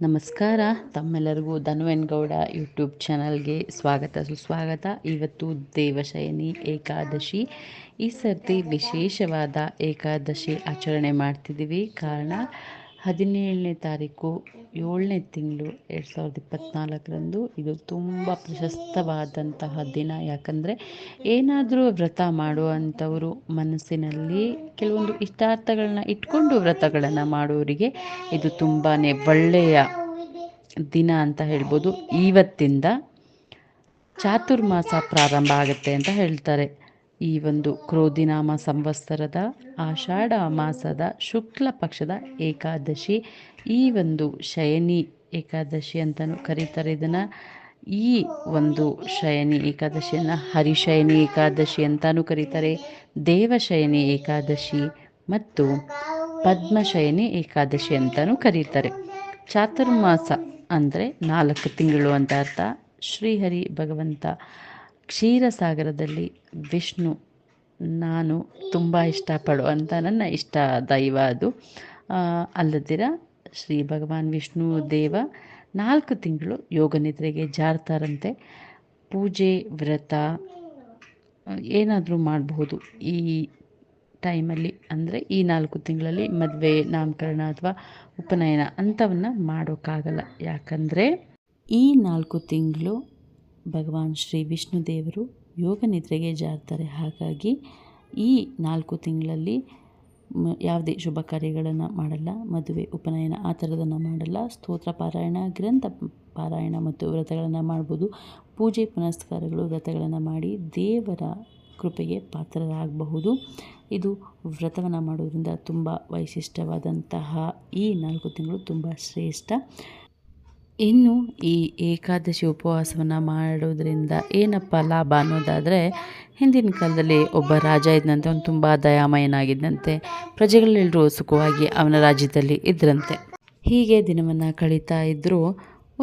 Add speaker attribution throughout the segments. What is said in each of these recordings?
Speaker 1: ನಮಸ್ಕಾರ. ತಮ್ಮೆಲ್ಲರಿಗೂ ಧನ್ವೆನ್ಗೌಡ ಯೂಟ್ಯೂಬ್ ಚಾನಲ್ಗೆ ಸ್ವಾಗತ ಸುಸ್ವಾಗತ. ಇವತ್ತು ದೇವಶಯನಿ ಏಕಾದಶಿ. ಈ ಸರ್ತಿ ವಿಶೇಷವಾದ ಏಕಾದಶಿ ಆಚರಣೆ ಮಾಡ್ತಿದ್ದೀವಿ. ಕಾರಣ 17ನೇ ತಾರೀಕು 7ನೇ ತಿಂಗಳು 2024 ಇದು ತುಂಬ ಪ್ರಶಸ್ತವಾದಂತಹ ದಿನ. ಯಾಕಂದರೆ ಏನಾದರೂ ವ್ರತ ಮಾಡುವಂಥವರು ಮನಸ್ಸಿನಲ್ಲಿ ಕೆಲವೊಂದು ಇಷ್ಟಾರ್ಥಗಳನ್ನ ಇಟ್ಕೊಂಡು ವ್ರತಗಳನ್ನು ಮಾಡೋರಿಗೆ ಇದು ತುಂಬಾ ಒಳ್ಳೆಯ ದಿನ ಅಂತ ಹೇಳ್ಬೋದು. ಇವತ್ತಿಂದ ಚಾತುರ್ಮಾಸ ಪ್ರಾರಂಭ ಆಗುತ್ತೆ ಅಂತ ಹೇಳ್ತಾರೆ. ಈ ಒಂದು ಕ್ರೋಧಿನಾಮ ಸಂವತ್ಸರದ ಆಷಾಢ ಮಾಸದ ಶುಕ್ಲ ಪಕ್ಷದ ಏಕಾದಶಿ, ಈ ಒಂದು ಶಯನಿ ಏಕಾದಶಿ ಅಂತಲೂ ಕರೀತಾರೆ. ಇದನ್ನು ಈ ಒಂದು ಶಯನಿ ಏಕಾದಶಿಯನ್ನು ಹರಿಶಯನಿ ಏಕಾದಶಿ ಅಂತಲೂ ಕರೀತಾರೆ, ದೇವಶಯನಿ ಏಕಾದಶಿ ಮತ್ತು ಪದ್ಮಶಯನಿ ಏಕಾದಶಿ ಅಂತಲೂ ಕರೀತಾರೆ. ಚಾತುರ್ಮಾಸ ಅಂದರೆ 4 ತಿಂಗಳು ಅಂತ ಅರ್ಥ. ಶ್ರೀಹರಿ ಭಗವಂತ ಕ್ಷೀರಸಾಗರದಲ್ಲಿ ವಿಷ್ಣು ನಾನು ತುಂಬ ಇಷ್ಟಪಡುವಂಥ ನನ್ನ ಇಷ್ಟ ದೈವ ಅದು. ಅಲ್ಲದಿರ ಶ್ರೀ ಭಗವಾನ್ ವಿಷ್ಣು ದೇವ 4 ತಿಂಗಳು ಯೋಗ ನಿದ್ರೆಗೆ ಜಾರ್ತಾರಂತೆ. ಪೂಜೆ ವ್ರತ ಏನಾದರೂ ಮಾಡಬಹುದು ಈ ಟೈಮಲ್ಲಿ. ಅಂದರೆ ಈ 4 ತಿಂಗಳಲ್ಲಿ ಮದುವೆ, ನಾಮಕರಣ ಅಥವಾ ಉಪನಯನ ಅಂಥವನ್ನು ಮಾಡೋಕ್ಕಾಗಲ್ಲ. ಯಾಕಂದರೆ ಈ 4 ತಿಂಗಳು ಭಗವಾನ್ ಶ್ರೀ ವಿಷ್ಣು ದೇವರು ಯೋಗ ನಿದ್ರೆಗೆ ಜಾರ್ತಾರೆ. ಹಾಗಾಗಿ ಈ 4 ತಿಂಗಳಲ್ಲಿ ಯಾವುದೇ ಶುಭ ಕಾರ್ಯಗಳನ್ನು ಮಾಡಲ್ಲ, ಮದುವೆ ಉಪನಯನ ಆ ಥರದನ್ನು ಮಾಡಲ್ಲ. ಸ್ತೋತ್ರ ಪಾರಾಯಣ, ಗ್ರಂಥ ಪಾರಾಯಣ ಮತ್ತು ವ್ರತಗಳನ್ನು ಮಾಡ್ಬೋದು. ಪೂಜೆ ಪುನಸ್ಕಾರಗಳು ವ್ರತಗಳನ್ನು ಮಾಡಿ ದೇವರ ಕೃಪೆಗೆ ಪಾತ್ರರಾಗಬಹುದು. ಇದು ವ್ರತವನ್ನು ಮಾಡೋದ್ರಿಂದ ತುಂಬ ವೈಶಿಷ್ಟ್ಯವಾದಂತಹ ಈ 4 ತಿಂಗಳು ತುಂಬ ಶ್ರೇಷ್ಠ. ಇನ್ನು ಈ ಏಕಾದಶಿ ಉಪವಾಸವನ್ನು ಮಾಡೋದ್ರಿಂದ ಏನಪ್ಪ ಲಾಭ ಅನ್ನೋದಾದರೆ, ಹಿಂದಿನ ಕಾಲದಲ್ಲಿ ಒಬ್ಬ ರಾಜ ಇದ್ದಂತೆ. ಅವನು ತುಂಬ ದಯಾಮಯನಾಗಿದ್ದಂತೆ. ಪ್ರಜೆಗಳೆಲ್ಲರೂ ಸುಖವಾಗಿ ಅವನ ರಾಜ್ಯದಲ್ಲಿ ಇದ್ರಂತೆ. ಹೀಗೆ ದಿನವನ್ನು ಕಳೀತಾ ಇದ್ದರೂ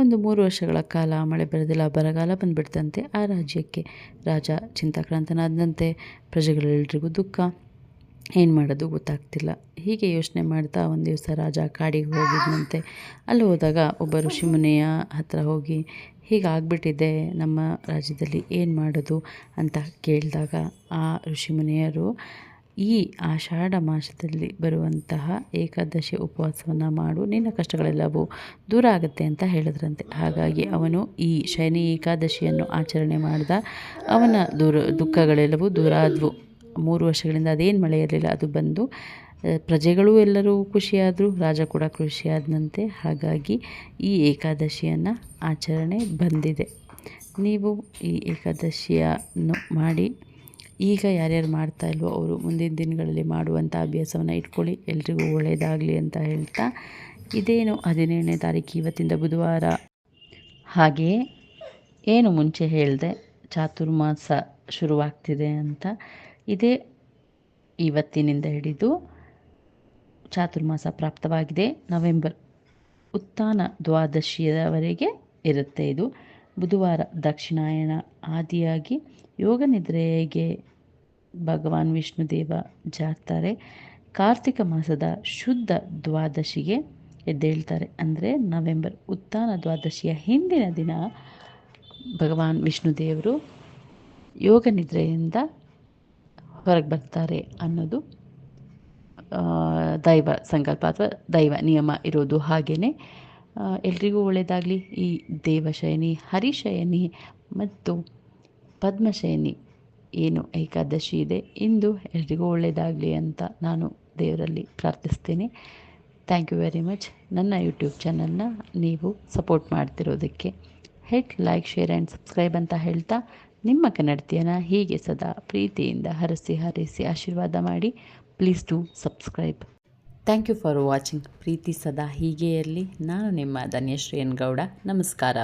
Speaker 1: ಒಂದು 3 ವರ್ಷಗಳ ಕಾಲ ಮಳೆ ಬರೋದಿಲ್ಲ, ಬರಗಾಲ ಬಂದುಬಿಡ್ತಂತೆ ಆ ರಾಜ್ಯಕ್ಕೆ. ರಾಜ ಚಿಂತಾಕ್ರಾಂತನಾದಂತೆ. ಪ್ರಜೆಗಳೆಲ್ಲರಿಗೂ ದುಃಖ, ಏನು ಮಾಡೋದು ಗೊತ್ತಾಗ್ತಿಲ್ಲ. ಹೀಗೆ ಯೋಚನೆ ಮಾಡ್ತಾ ಒಂದು ದಿವಸ ರಾಜ ಕಾಡಿಗೆ ಹೋಗಿದ್ದಂತೆ. ಅಲ್ಲಿ ಹೋದಾಗ ಒಬ್ಬ ಋಷಿಮುನಿಯ ಹತ್ರ ಹೋಗಿ, ಹೀಗಾಗ್ಬಿಟ್ಟಿದೆ ನಮ್ಮ ರಾಜ್ಯದಲ್ಲಿ, ಏನು ಮಾಡೋದು ಅಂತ ಕೇಳಿದಾಗ ಆ ಋಷಿಮುನಿಯರು ಈ ಆಷಾಢ ಮಾಸದಲ್ಲಿ ಬರುವಂತಹ ಏಕಾದಶಿ ಉಪವಾಸವನ್ನು ಮಾಡು, ನಿನ್ನ ಕಷ್ಟಗಳೆಲ್ಲವೂ ದೂರ ಆಗುತ್ತೆ ಅಂತ ಹೇಳಿದ್ರಂತೆ. ಹಾಗಾಗಿ ಅವನು ಈ ಶಯನಿ ಏಕಾದಶಿಯನ್ನು ಆಚರಣೆ ಮಾಡಿದ. ಅವನ ದುಃಖಗಳೆಲ್ಲವೂ ದೂರ ಆದವು. 3 ವರ್ಷಗಳಿಂದ ಅದೇನು ಮಳೆ ಇರಲಿಲ್ಲ, ಅದು ಬಂದು ಪ್ರಜೆಗಳು ಎಲ್ಲರೂ ಖುಷಿಯಾದರು, ರಾಜ ಕೂಡ ಖುಷಿಯಾದಂತೆ. ಹಾಗಾಗಿ ಈ ಏಕಾದಶಿಯನ್ನು ಆಚರಣೆ ಬಂದಿದೆ. ನೀವು ಈ ಏಕಾದಶಿಯನ್ನು ಮಾಡಿ. ಈಗ ಯಾರ್ಯಾರು ಮಾಡ್ತಾ ಇಲ್ವೋ ಅವರು ಮುಂದಿನ ದಿನಗಳಲ್ಲಿ ಮಾಡುವಂಥ ಅಭ್ಯಾಸವನ್ನು ಇಟ್ಕೊಳ್ಳಿ. ಎಲ್ರಿಗೂ ಒಳ್ಳೆಯದಾಗಲಿ ಅಂತ ಹೇಳ್ತಾ, ಇದೇನು 17ನೇ ತಾರೀಕು ಇವತ್ತಿಂದ ಬುಧವಾರ. ಹಾಗೆಯೇ ಏನು ಮುಂಚೆ ಹೇಳಿದೆ ಚಾತುರ್ಮಾಸ ಶುರುವಾಗ್ತಿದೆ ಅಂತ, ಇದೇ ಇವತ್ತಿನಿಂದ ಹಿಡಿದು ಚಾತುರ್ಮಾಸ ಪ್ರಾಪ್ತವಾಗಿದೆ. ನವೆಂಬರ್ ಉತ್ಥಾನ ದ್ವಾದಶಿಯವರೆಗೆ ಇರುತ್ತೆ. ಇದು ಬುಧವಾರ ದಕ್ಷಿಣಾಯನ ಆದಿಯಾಗಿ ಯೋಗ ನಿದ್ರೆಗೆ ಭಗವಾನ್ ವಿಷ್ಣು ದೇವ ಜಾರ್ತಾರೆ. ಕಾರ್ತಿಕ ಮಾಸದ ಶುದ್ಧ ದ್ವಾದಶಿಗೆ ಎದ್ದೇಳ್ತಾರೆ. ಅಂದರೆ ನವೆಂಬರ್ ಉತ್ಥಾನ ದ್ವಾದಶಿಯ ಹಿಂದಿನ ದಿನ ಭಗವಾನ್ ವಿಷ್ಣು ದೇವರು ಯೋಗ ನಿದ್ರೆಯಿಂದ ಹೊರಗೆ ಬರ್ತಾರೆ ಅನ್ನೋದು ದೈವ ಸಂಕಲ್ಪ ಅಥವಾ ದೈವ ನಿಯಮ ಇರೋದು. ಹಾಗೆಯೇ ಎಲ್ರಿಗೂ ಒಳ್ಳೆಯದಾಗಲಿ. ಈ ದೇವಶಯನಿ, ಹರಿಶಯನಿ ಮತ್ತು ಪದ್ಮಶಯನಿ ಏನು ಏಕಾದಶಿ ಇದೆ, ಇಂದು ಎಲ್ರಿಗೂ ಒಳ್ಳೆಯದಾಗಲಿ ಅಂತ ನಾನು ದೇವರಲ್ಲಿ ಪ್ರಾರ್ಥಿಸ್ತೇನೆ. Thank you very much. ನನ್ನ ಯೂಟ್ಯೂಬ್ ಚಾನಲ್ನ ನೀವು ಸಪೋರ್ಟ್ ಮಾಡ್ತಿರೋದಕ್ಕೆ. Hit like, share and subscribe ಅಂತ ಹೇಳ್ತಾ, ನಿಮ್ಮ ಕನ್ನಡತಿಯನ್ನು ಹೀಗೆ ಸದಾ ಪ್ರೀತಿಯಿಂದ ಹರಸಿ ಹಾರೈಸಿ ಆಶೀರ್ವಾದ ಮಾಡಿ. Please do subscribe. Thank you for watching. ಪ್ರೀತಿ ಸದಾ ಹೀಗೆ ಇರಲಿ. ನಾನು ನಿಮ್ಮ ಧನ್ಯಶ್ರೀ ಎನ್ ಗೌಡ. ನಮಸ್ಕಾರ.